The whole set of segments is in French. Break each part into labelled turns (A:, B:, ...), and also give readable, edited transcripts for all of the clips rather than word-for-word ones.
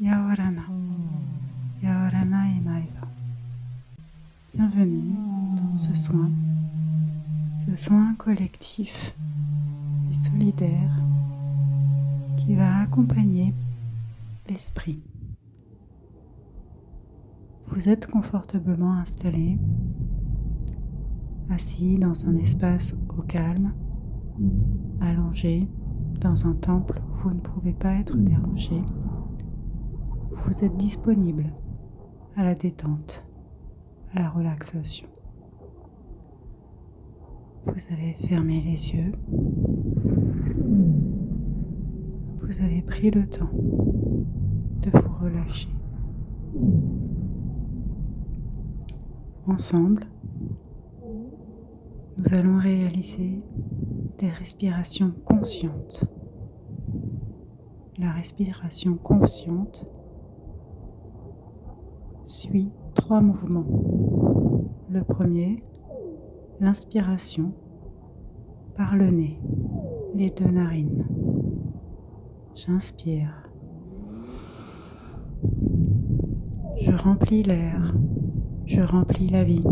A: Yaorana, Yaorana et Maeva. Bienvenue dans ce soin collectif et solidaire qui va accompagner l'esprit. Vous êtes confortablement installé, assis dans un espace au calme, allongé dans un temple où vous ne pouvez pas être dérangé. Vous êtes disponible à la détente, à la relaxation. Vous avez fermé les yeux. Vous avez pris le temps de vous relâcher. Ensemble, nous allons réaliser des respirations conscientes. La respiration consciente suit 3 mouvements. Le premier, l'inspiration par le nez, les 2 narines. J'inspire. Je remplis l'air, je remplis la vie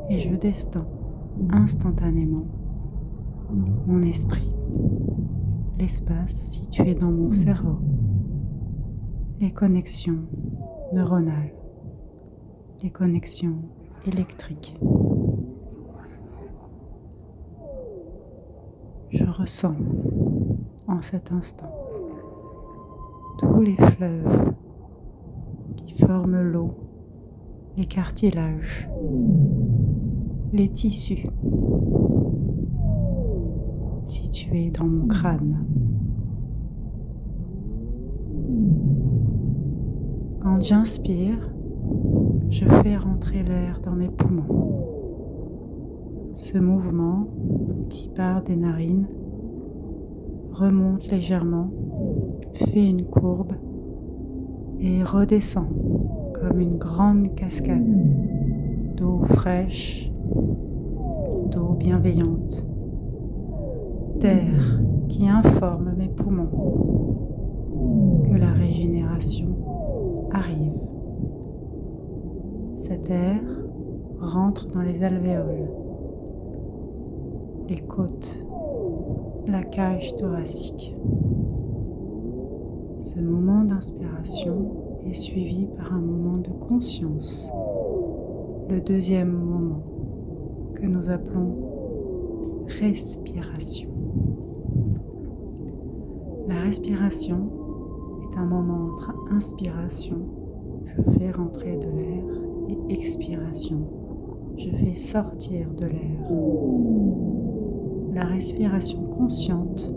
A: et je destends instantanément mon esprit, l'espace situé dans mon cerveau, les connexions neuronales, les connexions électriques. Je ressens en cet instant tous les fleuves qui forment l'eau, les cartilages, les tissus situés dans mon crâne. Quand j'inspire, je fais rentrer l'air dans mes poumons. Ce mouvement qui part des narines remonte légèrement, fait une courbe et redescend comme une grande cascade d'eau fraîche, d'eau bienveillante, d'air qui informe mes poumons que la régénération arrive. Cet air rentre dans les alvéoles, les côtes, la cage thoracique. Ce moment d'inspiration est suivi par un moment de conscience, le deuxième moment que nous appelons respiration. La respiration est un moment entre inspiration, je fais rentrer de l'air, et expiration, je fais sortir de l'air. La respiration consciente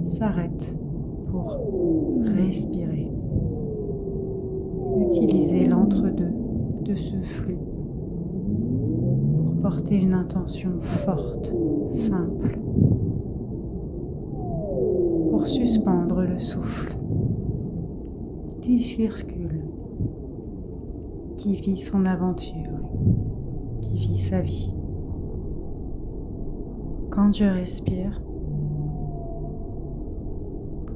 A: s'arrête pour respirer. Utilisez l'entre-deux de ce flux pour porter une intention forte, simple, pour suspendre le souffle qui circule, qui vit son aventure, qui vit sa vie. Quand je respire,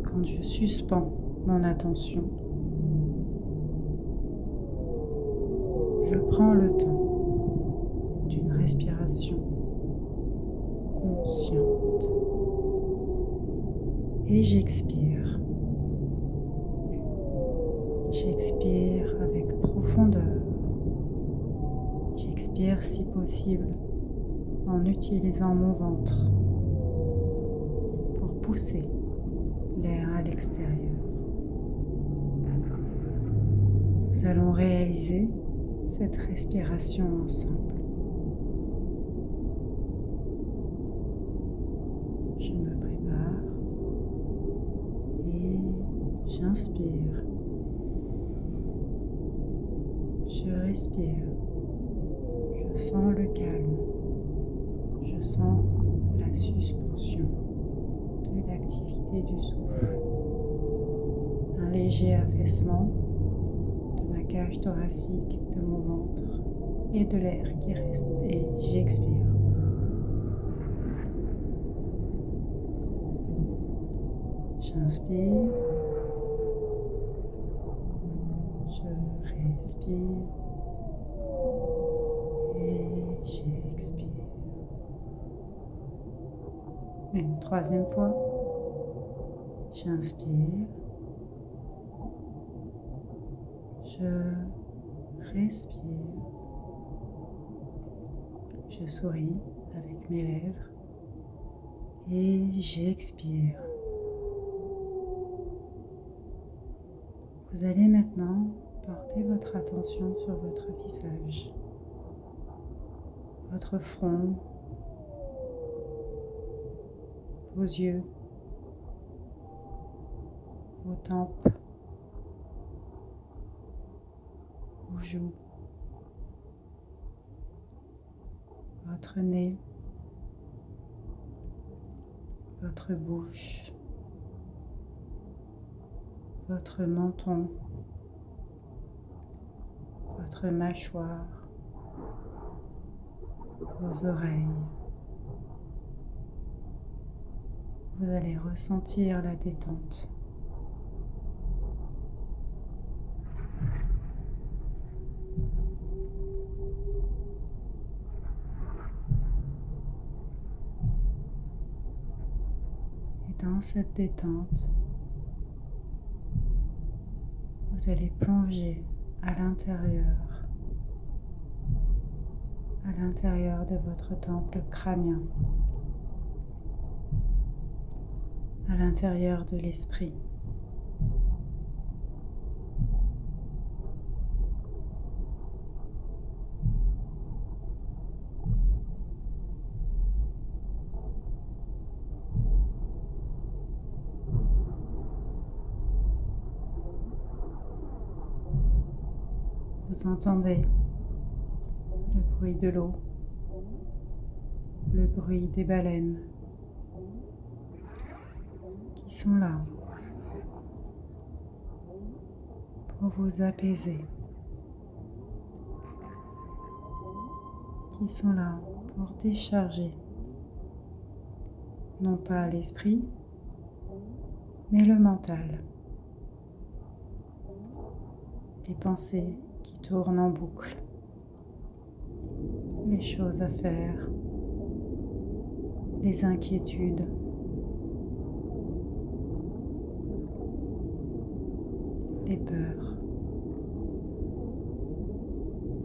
A: quand je suspends mon attention, je prends le temps d'une respiration consciente et j'expire. J'expire avec profondeur. J'expire si possible en utilisant mon ventre pour pousser l'air à l'extérieur. Nous allons réaliser cette respiration ensemble. Je me prépare et j'inspire. Je respire. Je sens le calme. Je sens la suspension de l'activité du souffle. Un léger affaissement de ma cage thoracique, de mon ventre et de l'air qui reste. Et j'expire. J'inspire. J'inspire et j'expire. Une troisième fois. J'inspire. Je respire. Je souris avec mes lèvres et j'expire. Vous allez maintenant porter votre attention sur votre visage, votre front, vos yeux, vos tempes, vos joues, votre nez, votre bouche, votre menton, votre mâchoire, vos oreilles. Vous allez ressentir la détente. Et dans cette détente, vous allez plonger à l'intérieur de votre temple crânien, à l'intérieur de l'esprit. Vous entendez le bruit de l'eau, le bruit des baleines qui sont là pour vous apaiser, qui sont là pour décharger non pas l'esprit, mais le mental, les pensées qui tournent en boucle, les choses à faire, les inquiétudes, les peurs.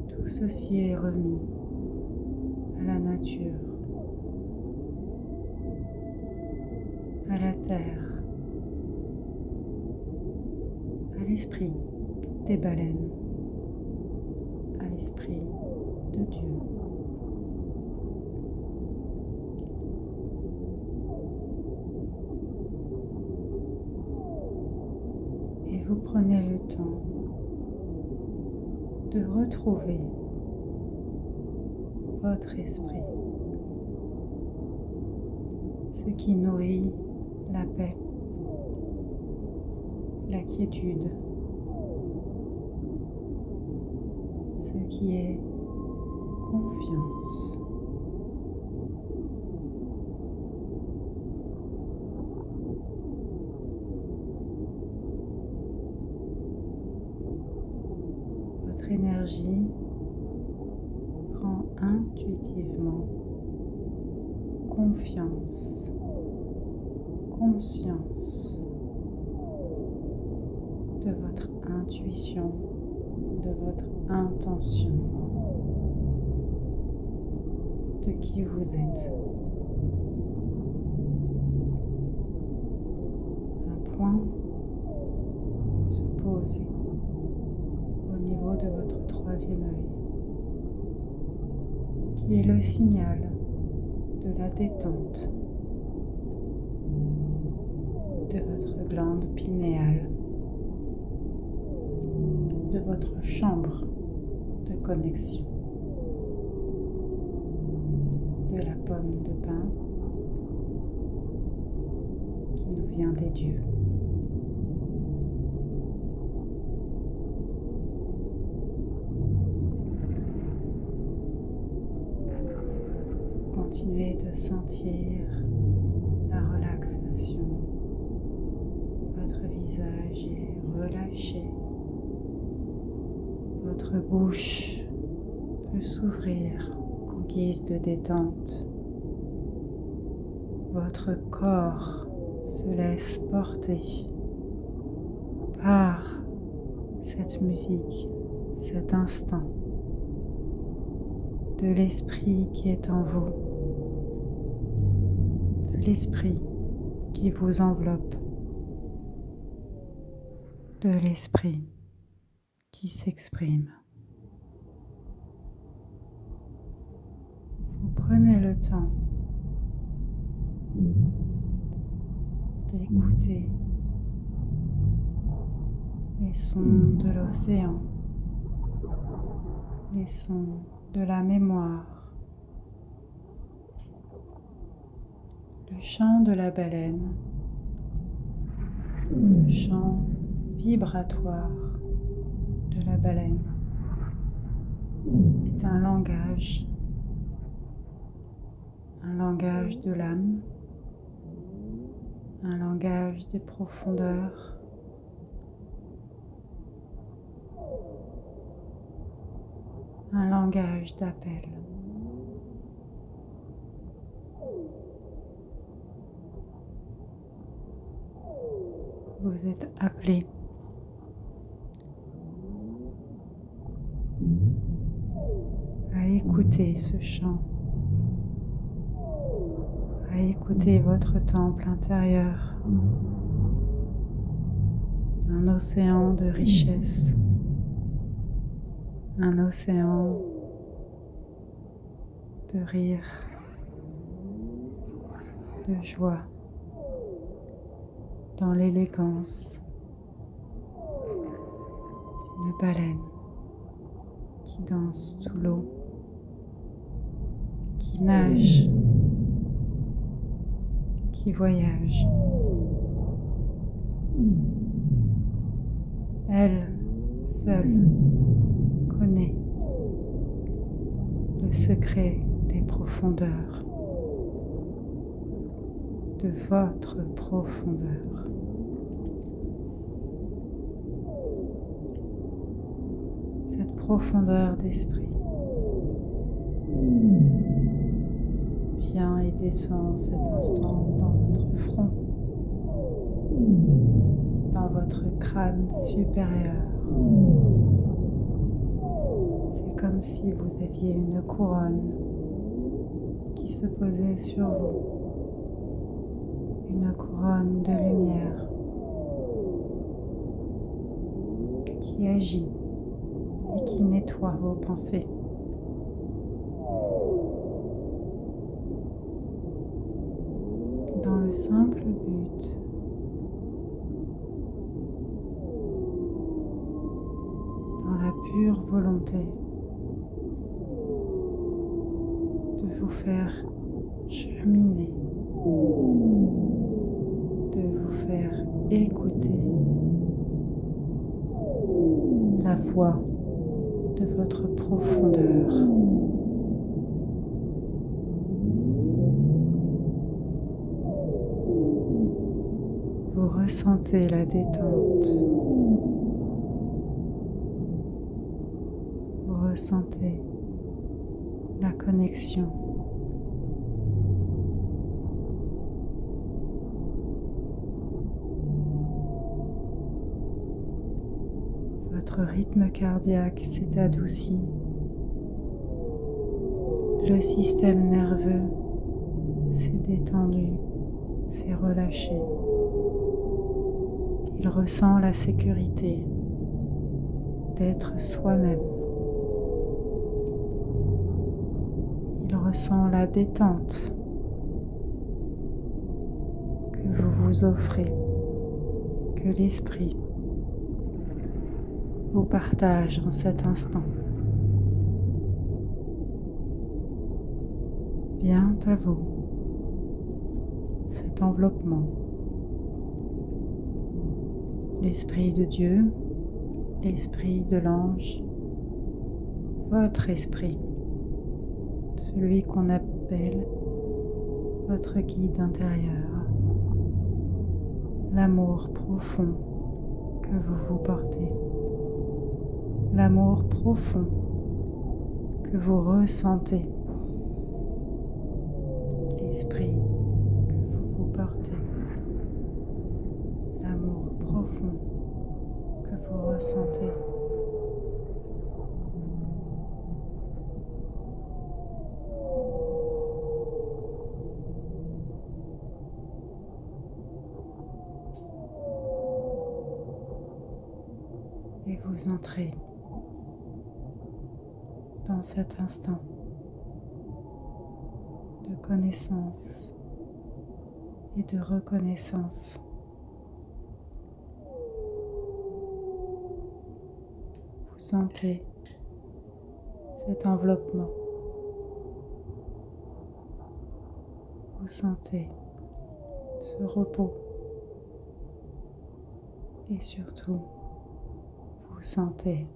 A: Tout ceci est remis à la nature, à la terre, à l'esprit des baleines, à l'esprit de Dieu. Et vous prenez le temps de retrouver votre esprit, ce qui nourrit la paix, la quiétude, ce qui est confiance. Votre énergie prend intuitivement confiance, conscience de votre intuition, de votre intention, de qui vous êtes. Un point se pose au niveau de votre troisième œil, qui est le signal de la détente de votre glande pinéale, de votre chambre de connexion, de la pomme de pin qui nous vient des dieux. Continuez de sentir la relaxation. Votre visage est relâché. Votre bouche peut s'ouvrir en guise de détente. Votre corps se laisse porter par cette musique, cet instant de l'esprit qui est en vous, de l'esprit qui vous enveloppe, de l'esprit qui s'exprime. Vous prenez le temps d'écouter les sons de l'océan, les sons de la mémoire, le chant de la baleine, le chant vibratoire de la baleine est un langage de l'âme, un langage des profondeurs, un langage d'appel. Vous êtes appelé à écouter ce chant, à écouter votre temple intérieur, un océan de richesse, un océan de rire, de joie, dans l'élégance d'une baleine qui danse sous l'eau, qui nage, qui voyage. Elle seule connaît le secret des profondeurs, de votre profondeur. Cette profondeur d'esprit vient et descend cet instant dans votre front, dans votre crâne supérieur. C'est comme si vous aviez une couronne qui se posait sur vous, une couronne de lumière qui agit et qui nettoie vos pensées. Dans le simple but dans la pure volonté de vous faire cheminer, de vous faire écouter la voix de votre profondeur. Vous ressentez la détente. Vous ressentez la connexion. Votre rythme cardiaque s'est adouci. Le système nerveux s'est détendu, s'est relâché. Il ressent la sécurité d'être soi-même. Il ressent la détente que vous vous offrez, que l'esprit vous partage en cet instant. Vient à vous cet enveloppement. L'Esprit de Dieu, l'Esprit de l'ange, votre esprit, celui qu'on appelle votre guide intérieur, l'amour profond que vous vous portez, l'amour profond que vous ressentez, l'esprit que vous portez, l'amour profond que vous ressentez. Et vous entrez dans cet instant de connaissance et de reconnaissance. Vous sentez cet enveloppement. Vous sentez ce repos. Et surtout, vous sentez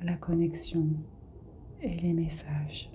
A: la connexion et les messages.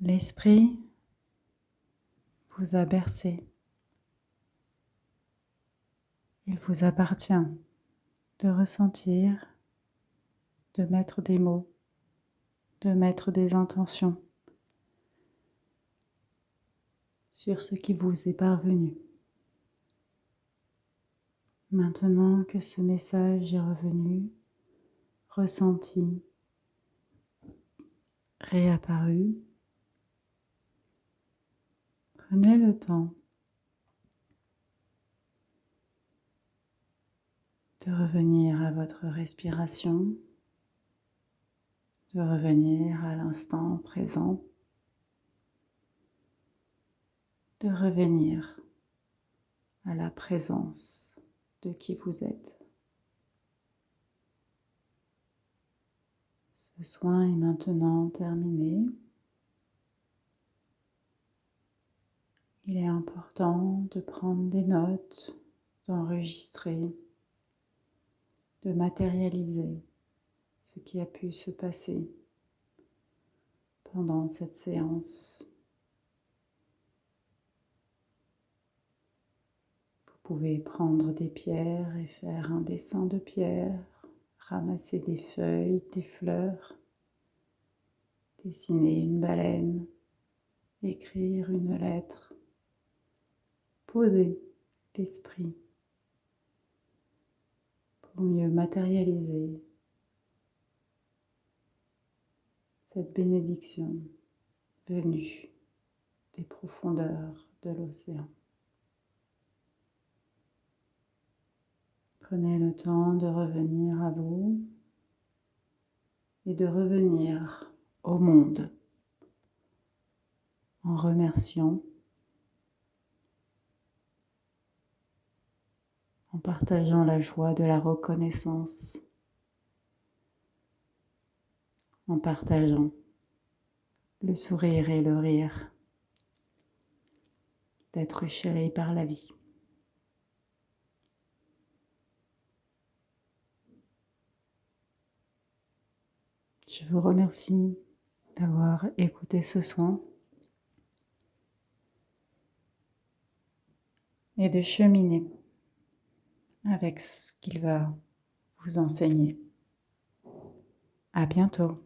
A: L'esprit vous a bercé. Il vous appartient de ressentir, de mettre des mots, de mettre des intentions sur ce qui vous est parvenu. Maintenant que ce message est revenu, ressenti, réapparu, prenez le temps de revenir à votre respiration, de revenir à l'instant présent, de revenir à la présence de qui vous êtes. Ce soin est maintenant terminé. Il est important de prendre des notes, d'enregistrer, de matérialiser ce qui a pu se passer pendant cette séance. Vous pouvez prendre des pierres et faire un dessin de pierre, ramasser des feuilles, des fleurs, dessiner une baleine, écrire une lettre, poser l'esprit pour mieux matérialiser cette bénédiction venue des profondeurs de l'océan. Prenez le temps de revenir à vous et de revenir au monde en remerciant, en partageant la joie de la reconnaissance, en partageant le sourire et le rire d'être chéri par la vie. Je vous remercie d'avoir écouté ce soin et de cheminer avec ce qu'il va vous enseigner. À bientôt.